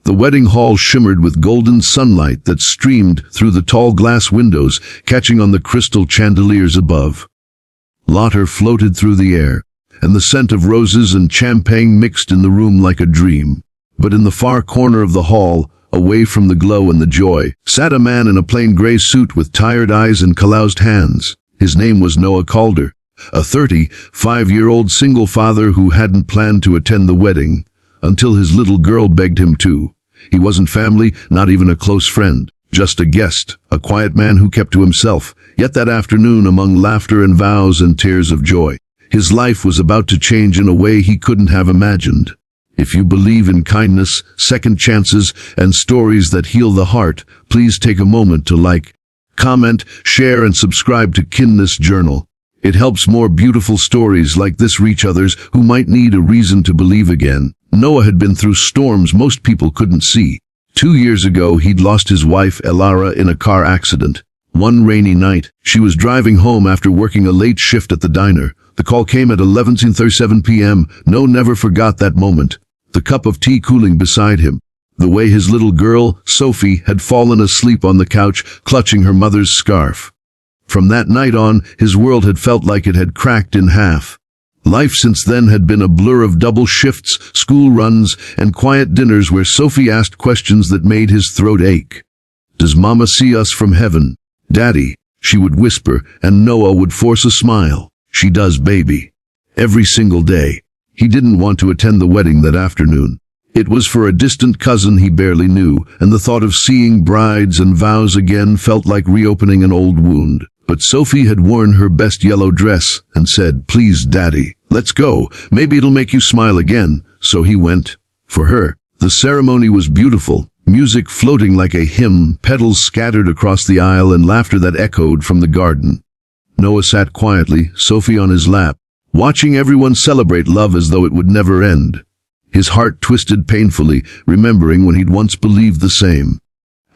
The wedding hall shimmered with golden sunlight that streamed through the tall glass windows, catching on the crystal chandeliers above. Laughter floated through the air, and the scent of roses and champagne mixed in the room like a dream. But in the far corner of the hall, away from the glow and the joy, sat a man in a plain gray suit with tired eyes and calloused hands. His name was Noah Calder, a 35-year-old single father who hadn't planned to attend the wedding, until his little girl begged him to. He wasn't family, not even a close friend, just a guest, a quiet man who kept to himself. Yet that afternoon, among laughter and vows and tears of joy, his life was about to change in a way he couldn't have imagined. If you believe in kindness, second chances, and stories that heal the heart, please take a moment to like, comment, share, and subscribe to Kindness Journal. It helps more beautiful stories like this reach others who might need a reason to believe again. Noah had been through storms most people couldn't see. 2 years ago, he'd lost his wife, Elara, in a car accident. One rainy night, she was driving home after working a late shift at the diner. The call came at 11:37 p.m. Noah never forgot that moment. The cup of tea cooling beside him. The way his little girl, Sophie, had fallen asleep on the couch, clutching her mother's scarf. From that night on, his world had felt like it had cracked in half. Life since then had been a blur of double shifts, school runs, and quiet dinners where Sophie asked questions that made his throat ache. "Does Mama see us from heaven?" "Daddy," she would whisper, and Noah would force a smile. "She does, baby." Every single day. He didn't want to attend the wedding that afternoon. It was for a distant cousin he barely knew, and the thought of seeing brides and vows again felt like reopening an old wound. But Sophie had worn her best yellow dress and said, "Please, Daddy, let's go. Maybe it'll make you smile again." So he went. For her, the ceremony was beautiful. Music floating like a hymn, petals scattered across the aisle, and laughter that echoed from the garden. Noah sat quietly, Sophie on his lap, watching everyone celebrate love as though it would never end. His heart twisted painfully, remembering when he'd once believed the same.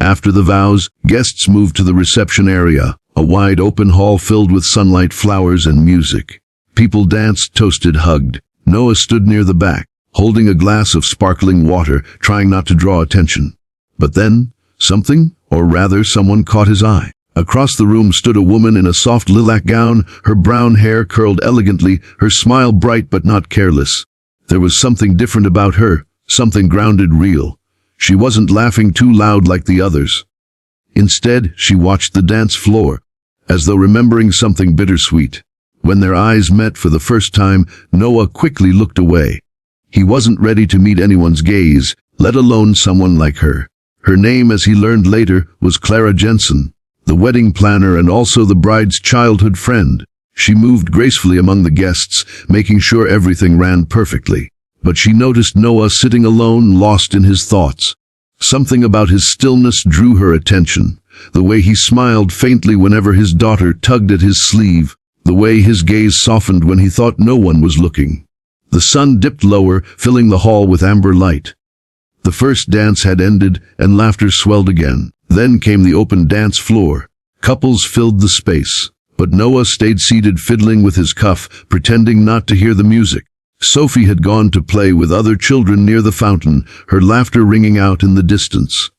After the vows, guests moved to the reception area, a wide open hall filled with sunlight, flowers, and music. People danced, toasted, hugged. Noah stood near the back, holding a glass of sparkling water, trying not to draw attention. But then, something, or rather someone, caught his eye. Across the room stood a woman in a soft lilac gown, her brown hair curled elegantly, her smile bright but not careless. There was something different about her, something grounded, real. She wasn't laughing too loud like the others. Instead, she watched the dance floor, as though remembering something bittersweet. When their eyes met for the first time, Noah quickly looked away. He wasn't ready to meet anyone's gaze, let alone someone like her. Her name, as he learned later, was Clara Jensen, the wedding planner and also the bride's childhood friend. She moved gracefully among the guests, making sure everything ran perfectly. But she noticed Noah sitting alone, lost in his thoughts. Something about his stillness drew her attention. The way he smiled faintly whenever his daughter tugged at his sleeve. The way his gaze softened when he thought no one was looking. The sun dipped lower, filling the hall with amber light. The first dance had ended, and laughter swelled again. Then came the open dance floor. Couples filled the space. But Noah stayed seated, fiddling with his cuff, pretending not to hear the music. Sophie had gone to play with other children near the fountain, her laughter ringing out in the distance.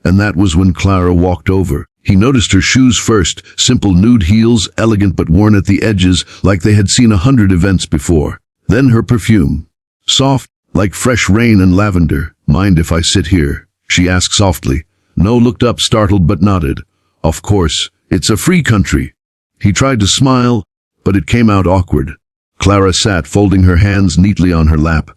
And that was when Clara walked over. He noticed her shoes first, simple nude heels, elegant but worn at the edges, like they had seen 100 events before. Then her perfume. Soft, like fresh rain and lavender. "Mind if I sit here?" she asked softly. Noah looked up, startled, but nodded. "Of course, it's a free country." He tried to smile, but it came out awkward. Clara sat, folding her hands neatly on her lap.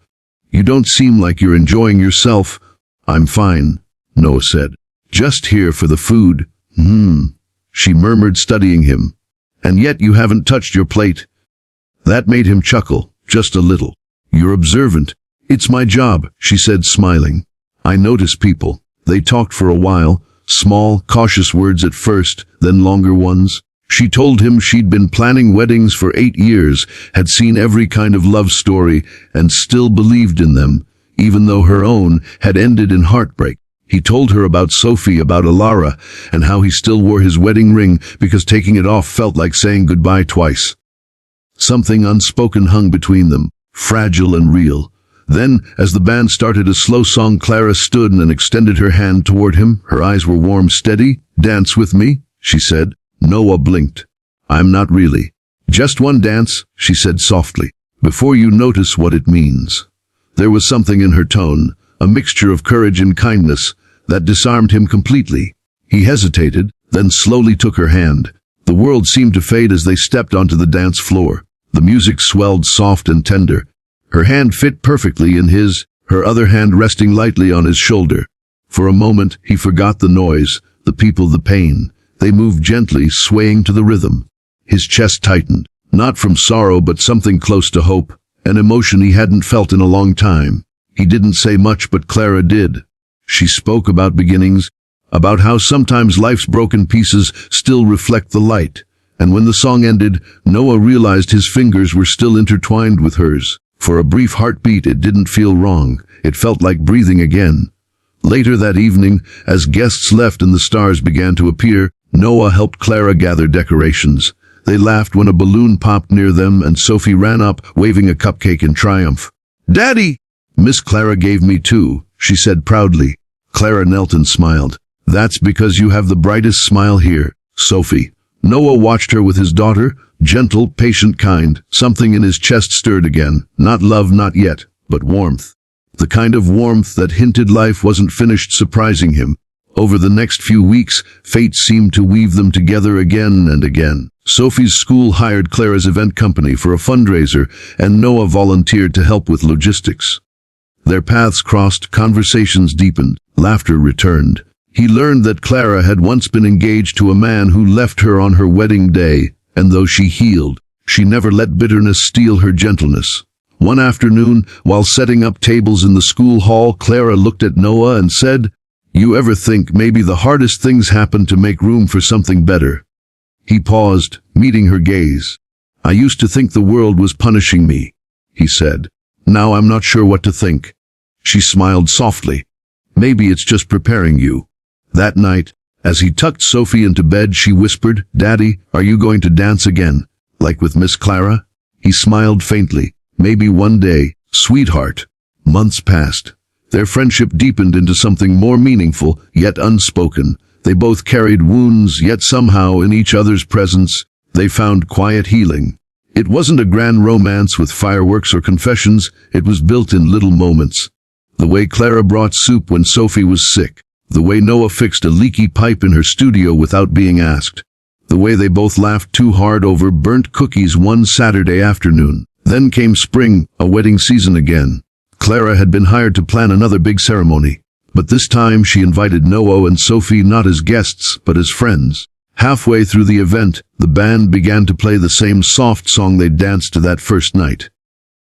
"You don't seem like you're enjoying yourself." "I'm fine," Noah said. "Just here for the food." She murmured, studying him. "And yet you haven't touched your plate." That made him chuckle, just a little. "You're observant." "It's my job," she said, smiling. "I notice people." They talked for a while, small, cautious words at first, then longer ones. She told him she'd been planning weddings for 8 years, had seen every kind of love story, and still believed in them, even though her own had ended in heartbreak. He told her about Sophie, about Elara, and how he still wore his wedding ring because taking it off felt like saying goodbye twice. Something unspoken hung between them, fragile and real. Then, as the band started a slow song, Clara stood and extended her hand toward him. Her eyes were warm, steady. "Dance with me," she said. Noah blinked. "I'm not really." "Just one dance," she said softly, "before you notice what it means." There was something in her tone, a mixture of courage and kindness, that disarmed him completely. He hesitated, then slowly took her hand. The world seemed to fade as they stepped onto the dance floor. The music swelled soft and tender. Her hand fit perfectly in his, her other hand resting lightly on his shoulder. For a moment, he forgot the noise, the people, the pain. They moved gently, swaying to the rhythm. His chest tightened, not from sorrow but something close to hope, an emotion he hadn't felt in a long time. He didn't say much, but Clara did. She spoke about beginnings, about how sometimes life's broken pieces still reflect the light. And when the song ended, Noah realized his fingers were still intertwined with hers. For a brief heartbeat, it didn't feel wrong. It felt like breathing again. Later that evening, as guests left and the stars began to appear, Noah helped Clara gather decorations. They laughed when a balloon popped near them and Sophie ran up, waving a cupcake in triumph. "Daddy!" "Miss Clara gave me two," she said proudly. Clara knelt and smiled. "That's because you have the brightest smile here, Sophie." Noah watched her with his daughter, gentle, patient, kind. Something in his chest stirred again. Not love, not yet, but warmth. The kind of warmth that hinted life wasn't finished, surprising him. Over the next few weeks, fate seemed to weave them together again and again. Sophie's school hired Clara's event company for a fundraiser, and Noah volunteered to help with logistics. Their paths crossed, conversations deepened, laughter returned. He learned that Clara had once been engaged to a man who left her on her wedding day, and though she healed, she never let bitterness steal her gentleness. One afternoon, while setting up tables in the school hall, Clara looked at Noah and said, "You ever think maybe the hardest things happen to make room for something better?" He paused, meeting her gaze. "I used to think the world was punishing me," he said. "Now I'm not sure what to think." She smiled softly. "Maybe it's just preparing you." That night, as he tucked Sophie into bed, she whispered, "Daddy, are you going to dance again, like with Miss Clara?" He smiled faintly. "Maybe one day, sweetheart." Months passed. Their friendship deepened into something more meaningful, yet unspoken. They both carried wounds, yet somehow in each other's presence, they found quiet healing. It wasn't a grand romance with fireworks or confessions, it was built in little moments. The way Clara brought soup when Sophie was sick. The way Noah fixed a leaky pipe in her studio without being asked. The way they both laughed too hard over burnt cookies one Saturday afternoon. Then came spring, a wedding season again. Clara had been hired to plan another big ceremony. But this time she invited Noah and Sophie not as guests, but as friends. Halfway through the event, the band began to play the same soft song they'd danced to that first night.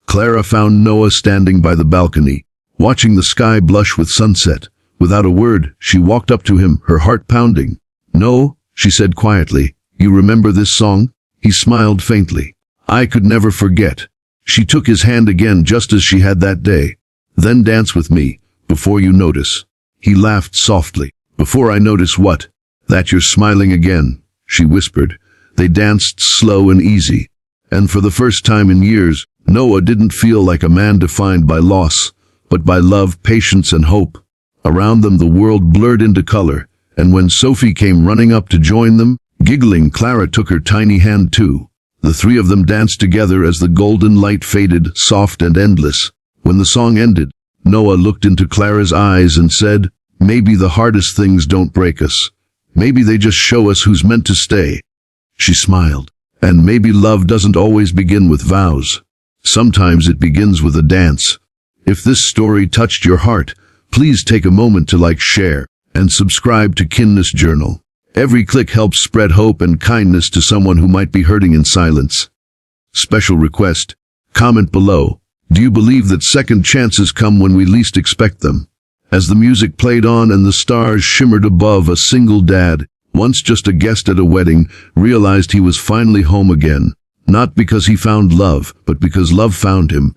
Clara found Noah standing by the balcony, watching the sky blush with sunset. Without a word, she walked up to him, her heart pounding. "No," she said quietly, "you remember this song?" He smiled faintly. "I could never forget." She took his hand again, just as she had that day. "Then dance with me, before you notice." He laughed softly. "Before I notice what?" "That you're smiling again," she whispered. They danced slow and easy. And for the first time in years, Noah didn't feel like a man defined by loss, but by love, patience, and hope. Around them the world blurred into color, and when Sophie came running up to join them, giggling, Clara took her tiny hand too. The three of them danced together as the golden light faded, soft and endless. When the song ended, Noah looked into Clara's eyes and said, "Maybe the hardest things don't break us. Maybe they just show us who's meant to stay." She smiled. "And maybe love doesn't always begin with vows. Sometimes it begins with a dance." If this story touched your heart, please take a moment to like, share, and subscribe to Kindness Journal. Every click helps spread hope and kindness to someone who might be hurting in silence. Special request: comment below. Do you believe that second chances come when we least expect them? As the music played on and the stars shimmered above, a single dad, once just a guest at a wedding, realized he was finally home again. Not because he found love, but because love found him.